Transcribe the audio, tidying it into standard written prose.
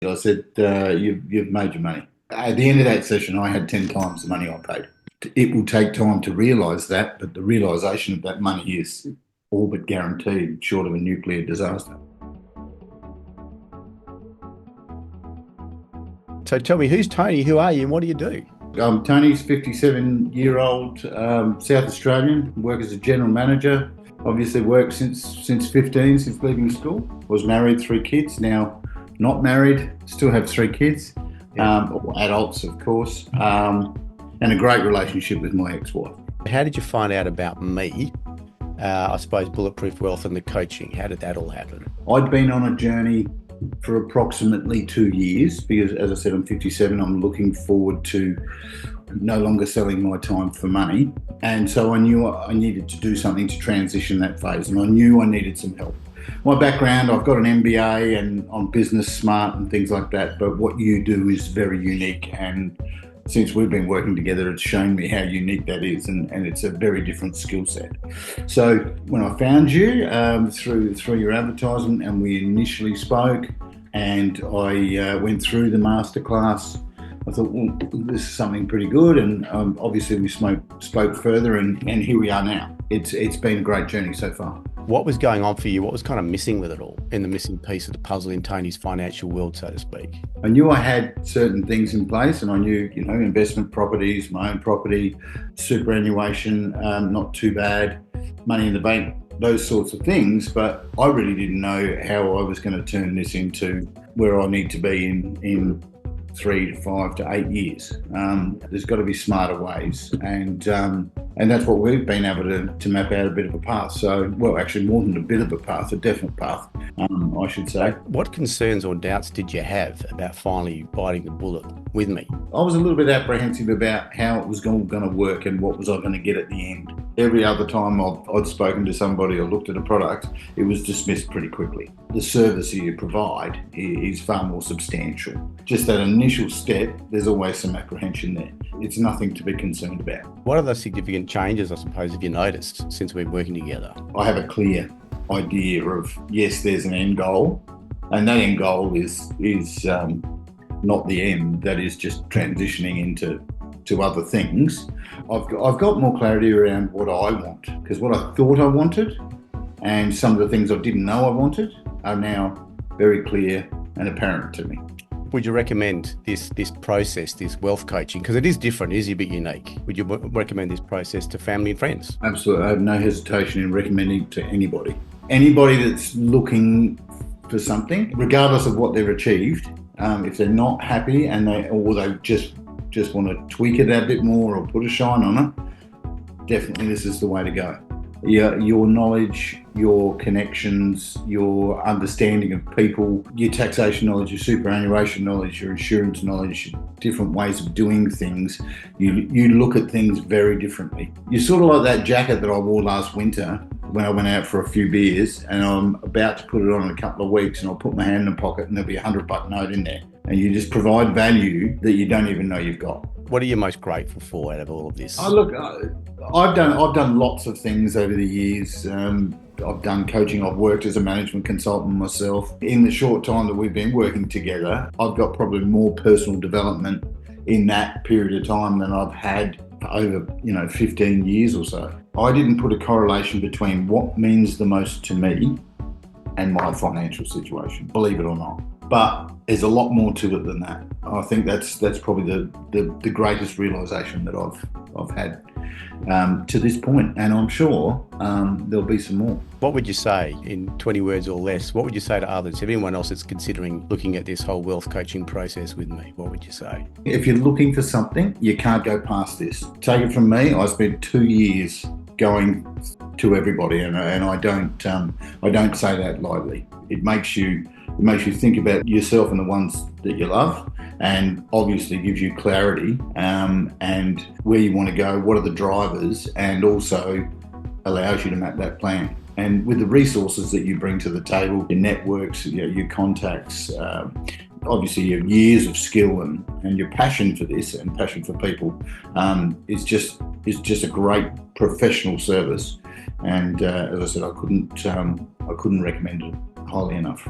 I said, you've made your money. At the end of that session, I had 10 times the money I paid. It will take time to realise that, but the realisation of that money is all but guaranteed, short of a nuclear disaster. So tell me, who's Tony? Who are you, and what do you do? Tony's 57-year-old South Australian, work as a general manager. Obviously worked since 15, since leaving school. Was married, 3 kids. Now not married, still have 3 kids, all adults, of course, and a great relationship with my ex-wife. How did you find out about me? I suppose Bulletproof Wealth and the coaching. How did that all happen? I'd been on a journey for approximately 2 years because, as I said, I'm 57. I'm looking forward to no longer selling my time for money. And so I knew I needed to do something to transition that phase, and I knew I needed some help. My background, I've got an MBA and I'm business smart and things like that, but what you do is very unique, and since we've been working together, it's shown me how unique that is, and it's a very different skill set. So when I found you through your advertisement, and we initially spoke, and I went through the masterclass, I thought, well, this is something pretty good, and obviously we spoke further, and here we are now. It's been a great journey so far. What was going on for you? What was kind of missing with it all, in the missing piece of the puzzle in Tony's financial world, so to speak? I knew I had certain things in place, and I knew, investment properties, my own property, superannuation, not too bad, money in the bank, those sorts of things. But I really didn't know how I was going to turn this into where I need to be in 3 to 5 to 8 years. There's got to be smarter ways, and that's what we've been able to map out a bit of a path. So, well, actually more than a bit of a path, a definite path, I should say. What concerns or doubts did you have about finally biting the bullet with me? I was a little bit apprehensive about how it was going to work and what was I going to get at the end. Every other time I'd spoken to somebody or looked at a product, it was dismissed pretty quickly. The service that you provide is far more substantial. Just that initial step, there's always some apprehension there. It's nothing to be concerned about. What are the significant changes, I suppose, have you noticed since we've been working together? I have a clear idea of, yes, there's an end goal, and that end goal is not the end. That is just transitioning into other things. I've got more clarity around what I want, because what I thought I wanted and some of the things I didn't know I wanted are now very clear and apparent to me. Would you recommend this process, this wealth coaching? Because it is different, it is a bit unique. Would you recommend this process to family and friends? Absolutely. I have no hesitation in recommending it to anybody. Anybody that's looking for something, regardless of what they've achieved, if they're not happy and they just want to tweak it a bit more or put a shine on it, definitely this is the way to go. Your knowledge, your connections, your understanding of people, your taxation knowledge, your superannuation knowledge, your insurance knowledge, different ways of doing things, you look at things very differently. You're sort of like that jacket that I wore last winter when I went out for a few beers, and I'm about to put it on in a couple of weeks, and I'll put my hand in the pocket and there'll be $100 note in there. And you just provide value that you don't even know you've got. What are you most grateful for out of all of this? I've done lots of things over the years. I've done coaching. I've worked as a management consultant myself. In the short time that we've been working together, I've got probably more personal development in that period of time than I've had for over 15 years or so. I didn't put a correlation between what means the most to me and my financial situation, believe it or not. But there's a lot more to it than that. I think that's probably the greatest realisation that I've had to this point, and I'm sure there'll be some more. What would you say, in 20 words or less, what would you say to others, anyone else that's considering looking at this whole wealth coaching process with me? What would you say? If you're looking for something, you can't go past this. Take it from me, I spent 2 years going to everybody, and I don't say that lightly. It makes you think about yourself and the ones that you love, and obviously gives you clarity and where you want to go, what are the drivers, and also allows you to map that plan. And with the resources that you bring to the table, your networks, your contacts, obviously your years of skill and your passion for this and passion for people is just a great professional service. And as I said, I couldn't recommend it highly enough.